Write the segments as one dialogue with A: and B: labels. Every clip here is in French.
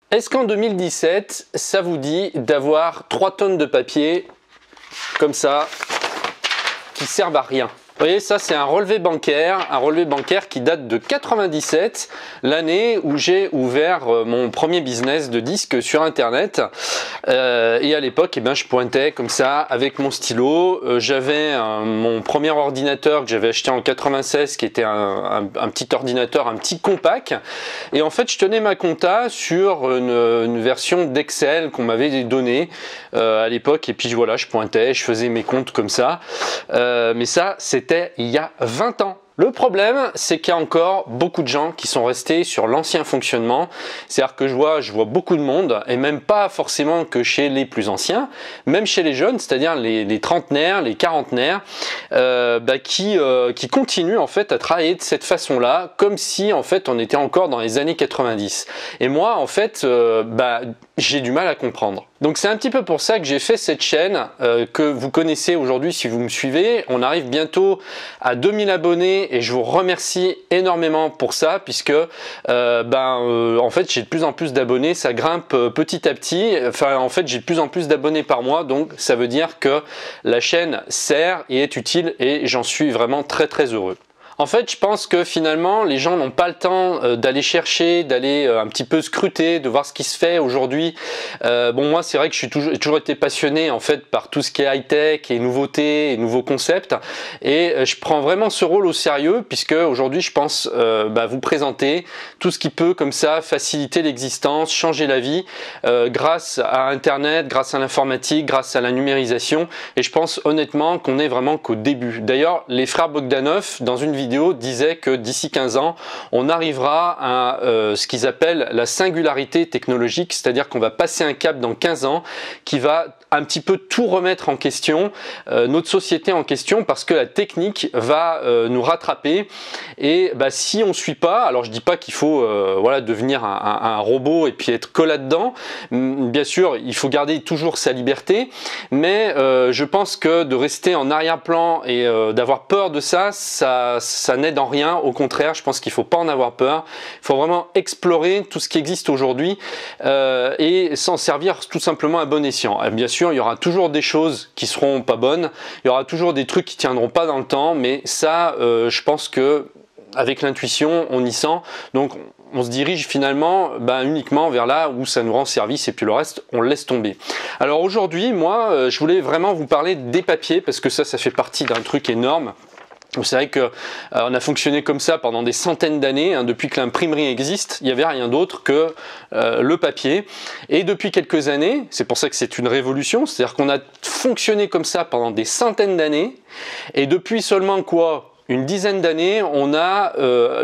A: Est-ce qu'en 2017, ça vous dit d'avoir 3 tonnes de papier comme ça qui servent à rien? Vous voyez, ça c'est un relevé bancaire qui date de 97, l'année où j'ai ouvert mon premier business de disques sur internet. Et à l'époque, je pointais comme ça avec mon stylo. J'avais mon premier ordinateur que j'avais acheté en 96 qui était un petit ordinateur, un petit compact. Et en fait, je tenais ma compta sur une version d'Excel qu'on m'avait donnée à l'époque. Et puis voilà, je pointais, je faisais mes comptes comme ça. Mais ça, c'était il y a 20 ans. Le problème, c'est qu'il y a encore beaucoup de gens qui sont restés sur l'ancien fonctionnement. C'est-à-dire que je vois beaucoup de monde, et même pas forcément que chez les plus anciens, même chez les jeunes, c'est-à-dire les trentenaires, les quarantenaires, qui continuent en fait à travailler de cette façon-là, comme si en fait on était encore dans les années 90. Et moi, en fait, j'ai du mal à comprendre. Donc c'est un petit peu pour ça que j'ai fait cette chaîne que vous connaissez aujourd'hui si vous me suivez. On arrive bientôt à 2000 abonnés et je vous remercie énormément pour ça puisque en fait j'ai de plus en plus d'abonnés, ça grimpe petit à petit. Enfin en fait j'ai de plus en plus d'abonnés par mois, donc ça veut dire que la chaîne sert et est utile et j'en suis vraiment très heureux. En fait, je pense que finalement, les gens n'ont pas le temps d'aller chercher, d'aller un petit peu scruter, de voir ce qui se fait aujourd'hui. Moi, c'est vrai que j'ai toujours été passionné en fait par tout ce qui est high-tech et nouveautés et nouveaux concepts. Et je prends vraiment ce rôle au sérieux puisque aujourd'hui, je pense vous présenter tout ce qui peut comme ça faciliter l'existence, changer la vie grâce à Internet, grâce à l'informatique, grâce à la numérisation. Et je pense honnêtement qu'on est vraiment qu'au début. D'ailleurs, les frères Bogdanov, dans une vidéo, disait que d'ici 15 ans, on arrivera à ce qu'ils appellent la singularité technologique, c'est-à-dire qu'on va passer un cap dans 15 ans qui va un petit peu tout remettre en question, notre société en question, parce que la technique va nous rattraper. Et si on ne suit pas, alors je dis pas qu'il faut devenir un robot et puis être que là-dedans. Bien sûr, il faut garder toujours sa liberté, mais je pense que de rester en arrière-plan et d'avoir peur de ça n'aide en rien. Au contraire, je pense qu'il faut pas en avoir peur. Il faut vraiment explorer tout ce qui existe aujourd'hui et s'en servir tout simplement à bon escient. Et bien sûr, il y aura toujours des choses qui seront pas bonnes, il y aura toujours des trucs qui tiendront pas dans le temps, mais ça, je pense que avec l'intuition, on y sent. Donc, on se dirige finalement uniquement vers là où ça nous rend service et puis le reste, on le laisse tomber. Alors aujourd'hui, moi, je voulais vraiment vous parler des papiers parce que ça fait partie d'un truc énorme. Vous savez qu'on a fonctionné comme ça pendant des centaines d'années, depuis que l'imprimerie existe, il n'y avait rien d'autre que le papier. Et depuis quelques années, c'est pour ça que c'est une révolution, c'est-à-dire qu'on a fonctionné comme ça pendant des centaines d'années, et depuis seulement une dizaine d'années, on a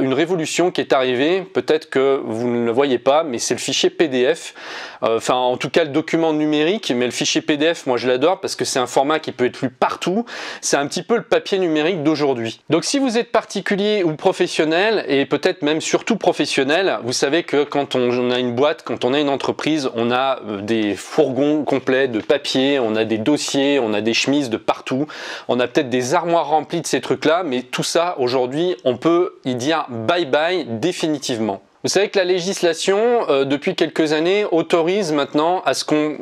A: une révolution qui est arrivée, peut-être que vous ne le voyez pas, mais c'est le fichier PDF, enfin en tout cas le document numérique, mais le fichier PDF, moi je l'adore parce que c'est un format qui peut être lu partout, c'est un petit peu le papier numérique d'aujourd'hui. Donc si vous êtes particulier ou professionnel, et peut-être même surtout professionnel, vous savez que quand on a une boîte, quand on a une entreprise, on a des fourgons complets de papier, on a des dossiers, on a des chemises de partout, on a peut-être des armoires remplies de ces trucs-là, mais tout ça, aujourd'hui, on peut y dire bye-bye définitivement. Vous savez que la législation, depuis quelques années, autorise maintenant à ce qu'on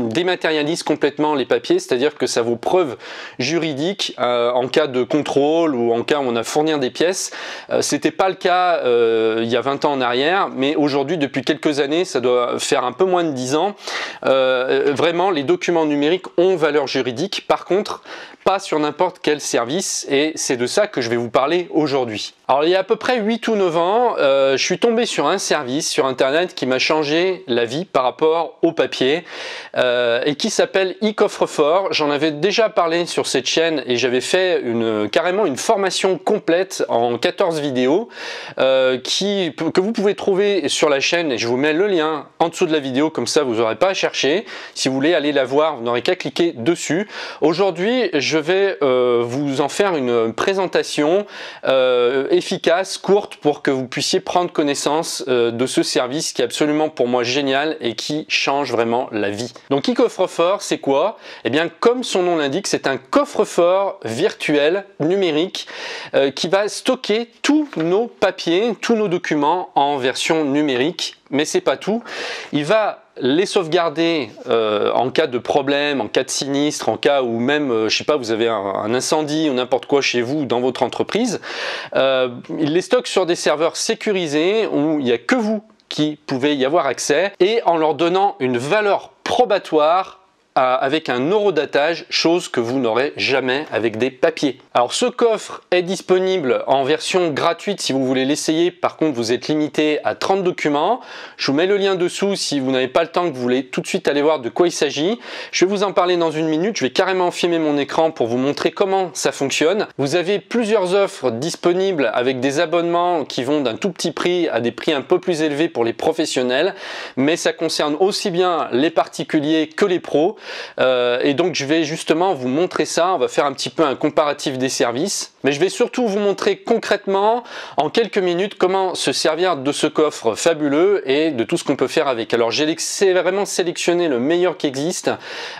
A: dématérialise complètement les papiers, c'est-à-dire que ça vaut preuve juridique en cas de contrôle ou en cas où on a à fournir des pièces. C'était pas le cas il y a 20 ans en arrière, mais aujourd'hui, depuis quelques années, ça doit faire un peu moins de 10 ans, vraiment, les documents numériques ont valeur juridique. Par contre, pas sur n'importe quel service, et c'est de ça que je vais vous parler aujourd'hui. Alors il y a à peu près 8 ou 9 ans, je suis tombé sur un service sur internet qui m'a changé la vie par rapport au papier et qui s'appelle e-Coffre-Fort. J'en avais déjà parlé sur cette chaîne et j'avais fait carrément une formation complète en 14 vidéos que vous pouvez trouver sur la chaîne, et je vous mets le lien en dessous de la vidéo, comme ça vous n'aurez pas à chercher. Si vous voulez aller la voir, vous n'aurez qu'à cliquer dessus. Aujourd'hui, je vais vous en faire une présentation efficace, courte, pour que vous puissiez prendre connaissance de ce service qui est absolument pour moi génial et qui change vraiment la vie. Donc e-Coffre-Fort, c'est quoi? Eh bien, comme son nom l'indique, c'est un coffre-fort virtuel, numérique, qui va stocker tous nos papiers, tous nos documents en version numérique, mais c'est pas tout. Il va les sauvegarder en cas de problème, en cas de sinistre, en cas où même, je sais pas, vous avez un incendie ou n'importe quoi chez vous ou dans votre entreprise. Il les stocke sur des serveurs sécurisés où il n'y a que vous qui pouvez y avoir accès et en leur donnant une valeur probatoire avec un horodatage, chose que vous n'aurez jamais avec des papiers. Alors ce coffre est disponible en version gratuite si vous voulez l'essayer. Par contre, vous êtes limité à 30 documents. Je vous mets le lien dessous si vous n'avez pas le temps, que vous voulez tout de suite aller voir de quoi il s'agit. Je vais vous en parler dans une minute. Je vais carrément filmer mon écran pour vous montrer comment ça fonctionne. Vous avez plusieurs offres disponibles avec des abonnements qui vont d'un tout petit prix à des prix un peu plus élevés pour les professionnels, mais ça concerne aussi bien les particuliers que les pros. Et donc je vais justement vous montrer ça, on va faire un petit peu un comparatif des services, mais je vais surtout vous montrer concrètement en quelques minutes comment se servir de ce coffre fabuleux et de tout ce qu'on peut faire avec. Alors j'ai vraiment sélectionné le meilleur qui existe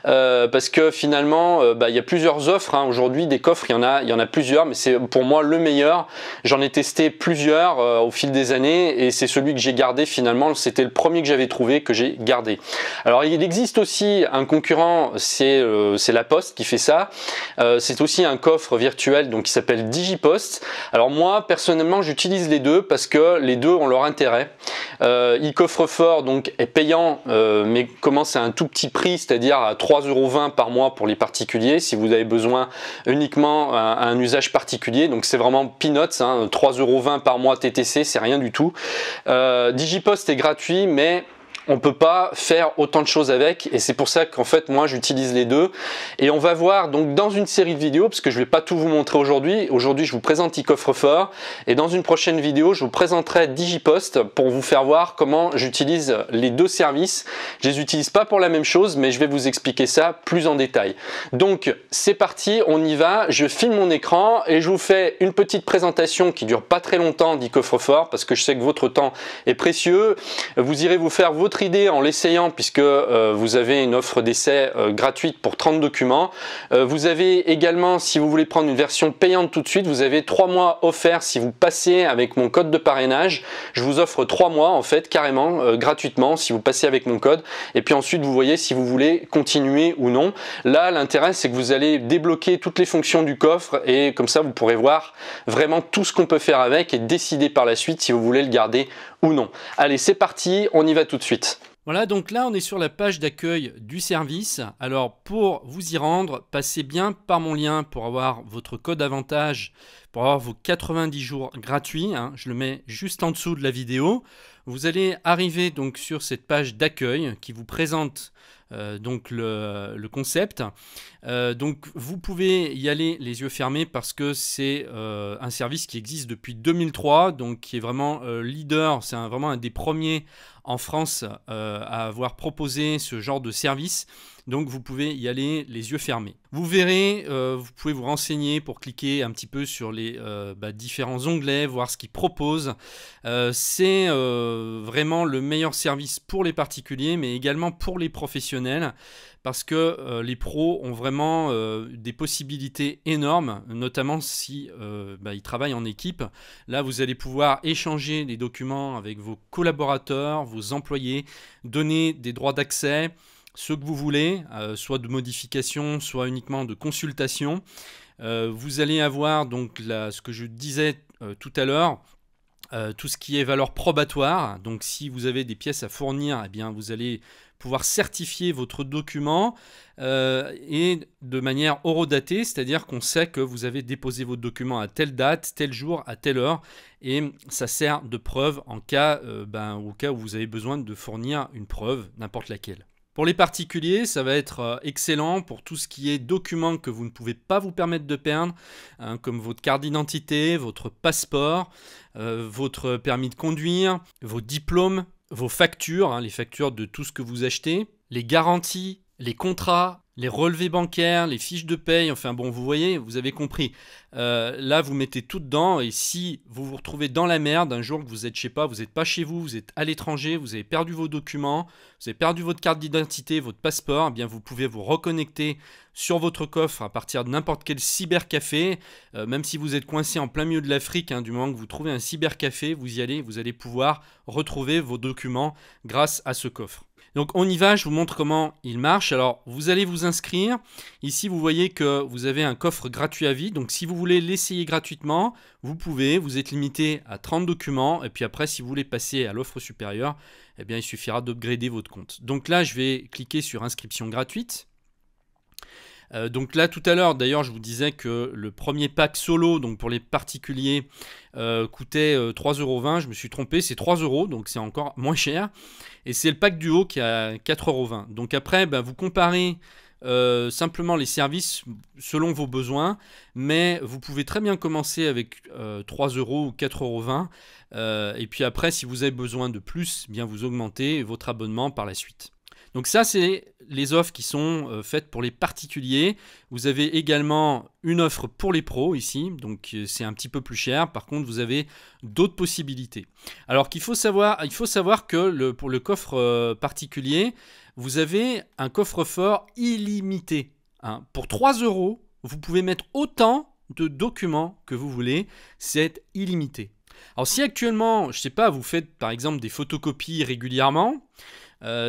A: parce que finalement il y a plusieurs offres aujourd'hui, des coffres, il y en a plusieurs, mais c'est pour moi le meilleur. J'en ai testé plusieurs au fil des années et c'est celui que j'ai gardé finalement, c'était le premier que j'avais trouvé, que j'ai gardé. Alors il existe aussi un concurrent, c'est La Poste qui fait ça. C'est aussi un coffre virtuel donc qui s'appelle Digipost. Alors moi personnellement j'utilise les deux parce que les deux ont leur intérêt. e-Coffre-fort donc est payant mais commence à un tout petit prix, c'est-à-dire à 3,20 € par mois pour les particuliers si vous avez besoin uniquement à un usage particulier. Donc c'est vraiment peanuts, hein, 3,20 € par mois TTC, c'est rien du tout. Digipost est gratuit mais on peut pas faire autant de choses avec et c'est pour ça qu'en fait moi j'utilise les deux et on va voir donc dans une série de vidéos, parce que je vais pas tout vous montrer aujourd'hui. Aujourd'hui je vous présente e-Coffre-fort et dans une prochaine vidéo je vous présenterai Digipost pour vous faire voir comment j'utilise les deux services. Je les utilise pas pour la même chose mais je vais vous expliquer ça plus en détail. Donc c'est parti, on y va, je filme mon écran et je vous fais une petite présentation qui dure pas très longtemps d'e-Coffre-fort parce que je sais que votre temps est précieux. Vous irez vous faire votre idée en l'essayant puisque vous avez une offre d'essai gratuite pour 30 documents. Vous avez également, si vous voulez prendre une version payante tout de suite, vous avez 3 mois offerts si vous passez avec mon code de parrainage. Je vous offre 3 mois en fait carrément gratuitement si vous passez avec mon code et puis ensuite vous voyez si vous voulez continuer ou non. Là l'intérêt c'est que vous allez débloquer toutes les fonctions du coffre et comme ça vous pourrez voir vraiment tout ce qu'on peut faire avec et décider par la suite si vous voulez le garder ou non. Allez c'est parti, on y va tout de suite.
B: Voilà, donc là on est sur la page d'accueil du service. Alors pour vous y rendre, passez bien par mon lien pour avoir votre code avantage, pour avoir vos 90 jours gratuits, hein. Je le mets juste en dessous de la vidéo. Vous allez arriver donc sur cette page d'accueil qui vous présente donc le concept. Donc vous pouvez y aller les yeux fermés parce que c'est un service qui existe depuis 2003, donc qui est vraiment leader, c'est vraiment un des premiers en France à avoir proposé ce genre de service. Donc vous pouvez y aller les yeux fermés. Vous verrez, vous pouvez vous renseigner pour cliquer un petit peu sur les différents onglets, voir ce qu'ils proposent. C'est vraiment le meilleur service pour les particuliers, mais également pour les professionnels, parce que les pros ont vraiment des possibilités énormes, notamment si ils travaillent en équipe. Là, vous allez pouvoir échanger des documents avec vos collaborateurs, vos employés, donner des droits d'accès, ce que vous voulez, soit de modification, soit uniquement de consultation. Vous allez avoir donc ce que je disais tout à l'heure, tout ce qui est valeur probatoire. Donc si vous avez des pièces à fournir, eh bien, vous allez pouvoir certifier votre document et de manière horodatée, c'est-à-dire qu'on sait que vous avez déposé votre document à telle date, tel jour, à telle heure, et ça sert de preuve au cas où vous avez besoin de fournir une preuve, n'importe laquelle. Pour les particuliers, ça va être excellent pour tout ce qui est documents que vous ne pouvez pas vous permettre de perdre, hein, comme votre carte d'identité, votre passeport, votre permis de conduire, vos diplômes, vos factures, hein, les factures de tout ce que vous achetez, les garanties, les contrats, les relevés bancaires, les fiches de paye, enfin bon, vous voyez, vous avez compris. Là, vous mettez tout dedans et si vous vous retrouvez dans la merde un jour que vous êtes, je sais pas, vous n'êtes pas chez vous, vous êtes à l'étranger, vous avez perdu vos documents, vous avez perdu votre carte d'identité, votre passeport, eh bien vous pouvez vous reconnecter sur votre coffre à partir de n'importe quel cybercafé, même si vous êtes coincé en plein milieu de l'Afrique, hein, du moment que vous trouvez un cybercafé, vous y allez, vous allez pouvoir retrouver vos documents grâce à ce coffre. Donc on y va, je vous montre comment il marche. Alors vous allez vous inscrire. Ici vous voyez que vous avez un coffre gratuit à vie. Donc si vous voulez l'essayer gratuitement, vous pouvez, vous êtes limité à 30 documents. Et puis après si vous voulez passer à l'offre supérieure, eh bien il suffira d'upgrader votre compte. Donc là je vais cliquer sur inscription gratuite. Donc là tout à l'heure d'ailleurs je vous disais que le premier pack solo donc pour les particuliers coûtait 3,20 €. Je me suis trompé, c'est 3 €, donc c'est encore moins cher. Et c'est le pack duo qui est à 4,20 €. Donc après vous comparez simplement les services selon vos besoins, mais vous pouvez très bien commencer avec 3 € ou 4,20 €. Et puis après si vous avez besoin de plus, eh bien vous augmentez votre abonnement par la suite. Donc ça, c'est les offres qui sont faites pour les particuliers. Vous avez également une offre pour les pros ici, donc c'est un petit peu plus cher. Par contre, vous avez d'autres possibilités. Alors il faut savoir que pour le coffre particulier, vous avez un coffre-fort illimité. Hein. Pour 3 €, vous pouvez mettre autant de documents que vous voulez. C'est illimité. Alors si actuellement, je ne sais pas, vous faites par exemple des photocopies régulièrement,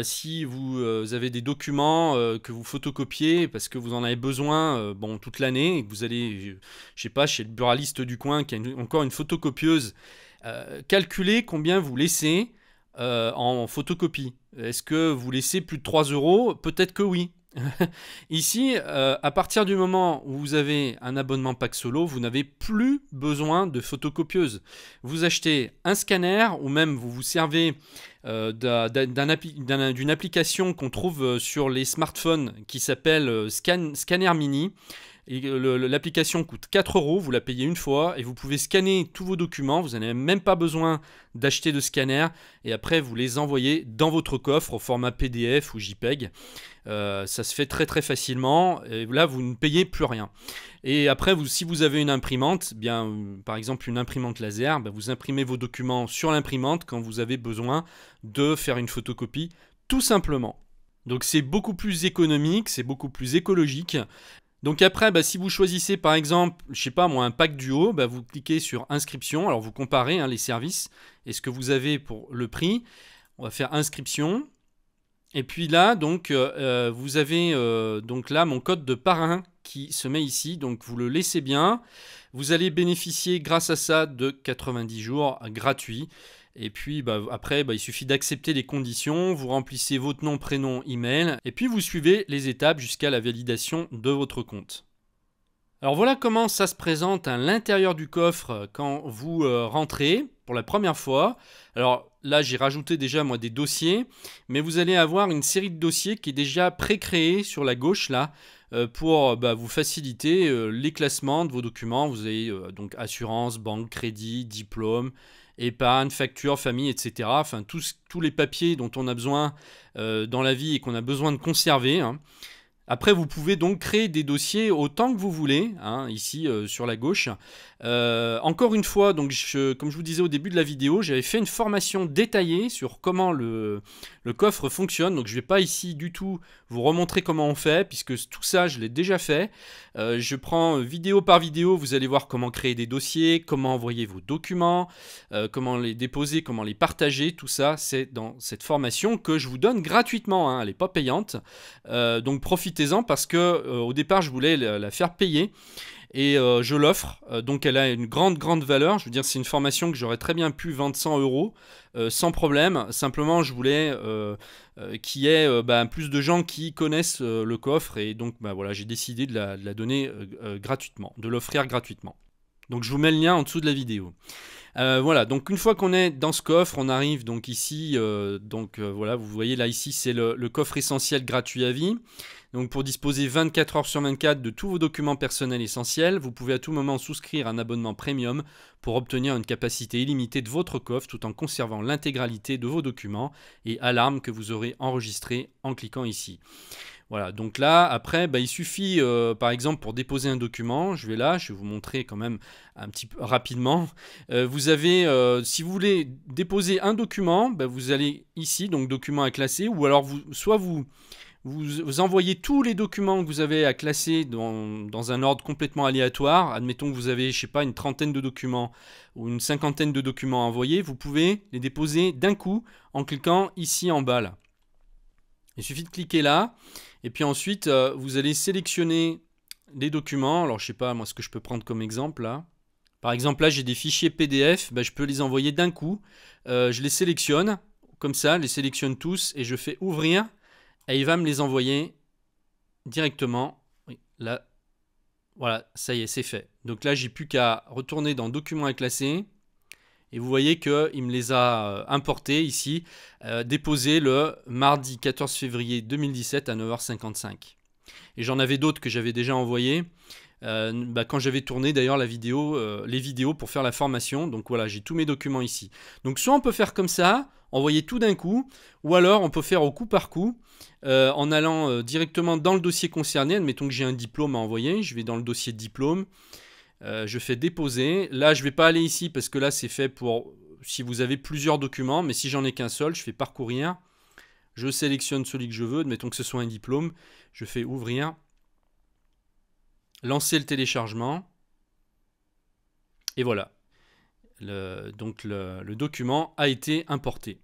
B: si vous avez des documents que vous photocopiez parce que vous en avez besoin toute l'année et que vous allez, je sais pas, chez le buraliste du coin qui a encore une photocopieuse, calculez combien vous laissez en photocopie. Est-ce que vous laissez plus de 3 €? Peut-être que oui. Ici, à partir du moment où vous avez un abonnement pack solo, vous n'avez plus besoin de photocopieuse. Vous achetez un scanner ou même vous vous servez d'une application qu'on trouve sur les smartphones qui s'appelle Scanner Mini. L'application coûte 4 €, vous la payez une fois et vous pouvez scanner tous vos documents, vous n'avez même pas besoin d'acheter de scanner et après vous les envoyez dans votre coffre au format PDF ou JPEG. Ça se fait très très facilement et là vous ne payez plus rien. Et après si vous avez une imprimante, par exemple une imprimante laser, vous imprimez vos documents sur l'imprimante quand vous avez besoin de faire une photocopie tout simplement. Donc c'est beaucoup plus économique, c'est beaucoup plus écologique. Donc après, si vous choisissez par exemple, je sais pas moi, un pack duo, vous cliquez sur inscription. Alors vous comparez les services et ce que vous avez pour le prix. On va faire inscription. Et puis là, donc vous avez donc là mon code de parrain qui se met ici. Donc vous le laissez bien. Vous allez bénéficier grâce à ça de 90 jours gratuits. Et puis après, il suffit d'accepter les conditions, vous remplissez votre nom, prénom, email, et puis vous suivez les étapes jusqu'à la validation de votre compte. Alors voilà comment ça se présente à l'intérieur du coffre quand vous rentrez pour la première fois. Alors là, j'ai rajouté déjà moi des dossiers, mais vous allez avoir une série de dossiers qui est déjà pré-créée sur la gauche là, pour vous faciliter les classements de vos documents. Vous avez donc assurance, banque, crédit, diplôme, épargne, facture, famille, etc. Enfin, tous les papiers dont on a besoin dans la vie et qu'on a besoin de conserver. Hein. Après, vous pouvez donc créer des dossiers autant que vous voulez, ici sur la gauche. Encore une fois, donc comme je vous disais au début de la vidéo, j'avais fait une formation détaillée sur comment le coffre fonctionne. Donc je ne vais pas ici du tout vous remontrer comment on fait, puisque tout ça, je l'ai déjà fait. Je prends vidéo par vidéo, vous allez voir comment créer des dossiers, comment envoyer vos documents, comment les déposer, comment les partager. Tout ça, c'est dans cette formation que je vous donne gratuitement. Elle n'est pas payante. Donc profitez-en parce que au départ, je voulais la faire payer. Et je l'offre, donc elle a une grande valeur. Je veux dire, c'est une formation que j'aurais très bien pu vendre 100 € sans problème. Simplement, je voulais qu'il y ait plus de gens qui connaissent le coffre. Et donc, voilà, j'ai décidé de la donner gratuitement, de l'offrir gratuitement. Donc, je vous mets le lien en dessous de la vidéo. Voilà, donc une fois qu'on est dans ce coffre, on arrive donc ici. Voilà, vous voyez là, ici, c'est le coffre essentiel gratuit à vie. Donc pour disposer 24 heures sur 24 de tous vos documents personnels essentiels, vous pouvez à tout moment souscrire un abonnement premium pour obtenir une capacité illimitée de votre coffre tout en conservant l'intégralité de vos documents et alarmes que vous aurez enregistrés en cliquant ici. Voilà, donc là, après, il suffit, par exemple, pour déposer un document, je vais vous montrer quand même un petit peu rapidement. Vous avez, si vous voulez déposer un document, vous allez ici, donc document à classer, ou alors soit vous envoyez tous les documents que vous avez à classer dans un ordre complètement aléatoire. Admettons que vous avez, je sais pas, une trentaine de documents ou une cinquantaine de documents à envoyer. Vous pouvez les déposer d'un coup en cliquant ici en bas là. Il suffit de cliquer là. Et puis ensuite, vous allez sélectionner les documents. Alors, je sais pas, moi, ce que je peux prendre comme exemple là. Par exemple, là, j'ai des fichiers PDF. Je peux les envoyer d'un coup. Je les sélectionne, comme ça, les sélectionne tous et je fais ouvrir. Et il va me les envoyer directement. Oui, là, voilà, ça y est, c'est fait. Donc là, j'ai plus qu'à retourner dans Documents à classer. Et vous voyez qu'il me les a importés ici, déposés le mardi 14 février 2017 à 9h55. Et j'en avais d'autres que j'avais déjà envoyés quand j'avais tourné d'ailleurs les vidéos pour faire la formation. Donc voilà, j'ai tous mes documents ici. Donc soit on peut faire comme ça, envoyer tout d'un coup, ou alors on peut faire au coup par coup, en allant directement dans le dossier concerné. Admettons que j'ai un diplôme à envoyer, je vais dans le dossier diplôme. Je fais déposer. Là, je ne vais pas aller ici parce que là, c'est fait pour si vous avez plusieurs documents. Mais si j'en ai qu'un seul, je fais parcourir. Je sélectionne celui que je veux. Admettons que ce soit un diplôme. Je fais ouvrir. Lancer le téléchargement. Et voilà. Le document a été importé.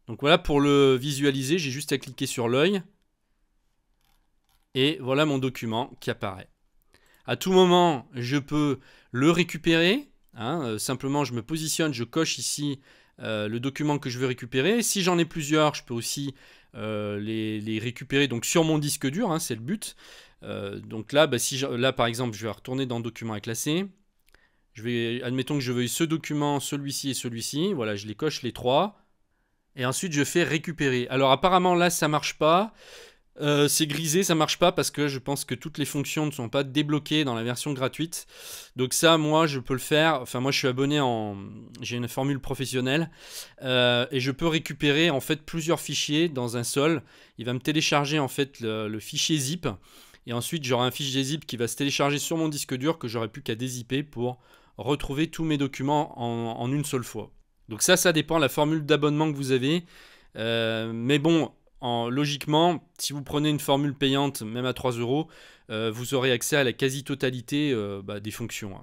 B: Donc voilà, pour le visualiser, j'ai juste à cliquer sur l'œil. Et voilà mon document qui apparaît. À tout moment, je peux le récupérer. Simplement, je me positionne, je coche ici le document que je veux récupérer. Si j'en ai plusieurs, je peux aussi les récupérer donc, sur mon disque dur. C'est le but. Donc là, là, par exemple, je vais retourner dans Documents à classer. Admettons que je veuille ce document, celui-ci et celui-ci. Voilà, je les coche les trois. Et ensuite, je fais récupérer. Alors apparemment, là, ça ne marche pas. C'est grisé, ça marche pas parce que je pense que toutes les fonctions ne sont pas débloquées dans la version gratuite. Donc ça, moi, je peux le faire. Enfin, moi, je suis abonné j'ai une formule professionnelle et je peux récupérer en fait plusieurs fichiers dans un seul. Il va me télécharger en fait le fichier zip et ensuite j'aurai un fichier zip qui va se télécharger sur mon disque dur que j'aurai plus qu'à dézipper pour retrouver tous mes documents en une seule fois. Donc ça dépend de la formule d'abonnement que vous avez. Mais bon. Logiquement, si vous prenez une formule payante, même à 3 €, vous aurez accès à la quasi-totalité des fonctions.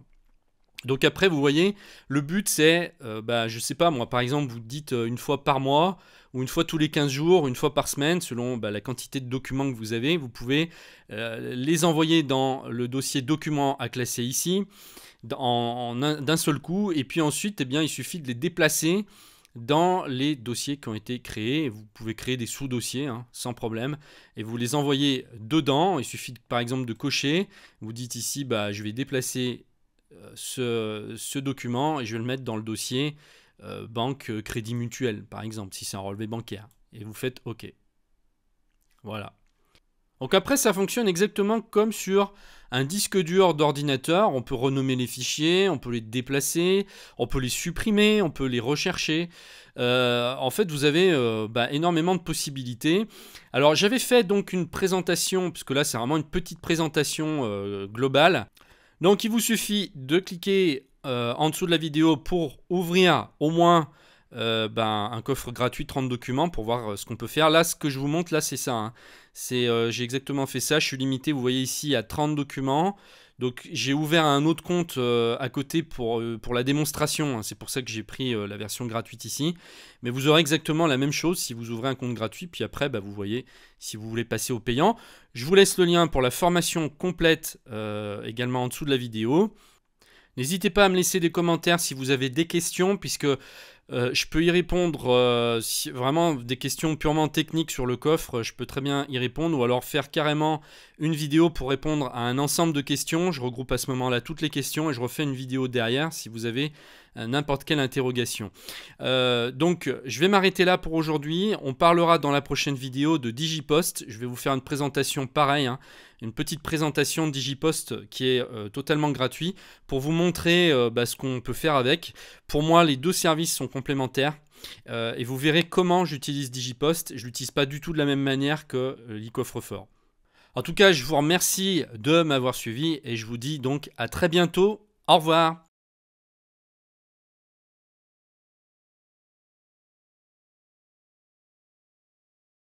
B: Donc après, vous voyez, le but c'est, je sais pas, moi par exemple, vous dites une fois par mois, ou une fois tous les 15 jours, une fois par semaine, selon la quantité de documents que vous avez, vous pouvez les envoyer dans le dossier documents à classer ici, d'un seul coup, et puis ensuite, il suffit de les déplacer dans les dossiers qui ont été créés. Vous pouvez créer des sous-dossiers sans problème et vous les envoyez dedans. Il suffit par exemple de cocher, vous dites ici je vais déplacer ce document et je vais le mettre dans le dossier banque crédit mutuel par exemple si c'est un relevé bancaire et vous faites OK. Voilà. Donc après ça fonctionne exactement comme sur un disque dur d'ordinateur. On peut renommer les fichiers, on peut les déplacer, on peut les supprimer, on peut les rechercher. En fait vous avez énormément de possibilités. Alors j'avais fait donc une présentation, puisque là c'est vraiment une petite présentation globale. Donc il vous suffit de cliquer en dessous de la vidéo pour ouvrir au moins un coffre gratuit 30 documents pour voir ce qu'on peut faire. Là ce que je vous montre là c'est ça. J'ai exactement fait ça, je suis limité, vous voyez ici à 30 documents. Donc j'ai ouvert un autre compte à côté pour la démonstration. C'est pour ça que j'ai pris la version gratuite ici. Mais vous aurez exactement la même chose si vous ouvrez un compte gratuit. Puis après, vous voyez si vous voulez passer au payant. Je vous laisse le lien pour la formation complète également en dessous de la vidéo. N'hésitez pas à me laisser des commentaires si vous avez des questions, puisque je peux y répondre, si vraiment des questions purement techniques sur le coffre, je peux très bien y répondre, ou alors faire carrément une vidéo pour répondre à un ensemble de questions. Je regroupe à ce moment-là toutes les questions et je refais une vidéo derrière si vous avez n'importe quelle interrogation. Donc je vais m'arrêter là pour aujourd'hui. On parlera dans la prochaine vidéo de Digipost. Je vais vous faire une présentation pareille, une petite présentation de Digipost qui est totalement gratuit pour vous montrer ce qu'on peut faire avec. Pour moi, les deux services sont complémentaires et vous verrez comment j'utilise Digipost. Je ne l'utilise pas du tout de la même manière que l'e-coffre-fort. En tout cas, je vous remercie de m'avoir suivi et je vous dis donc à très bientôt. Au revoir.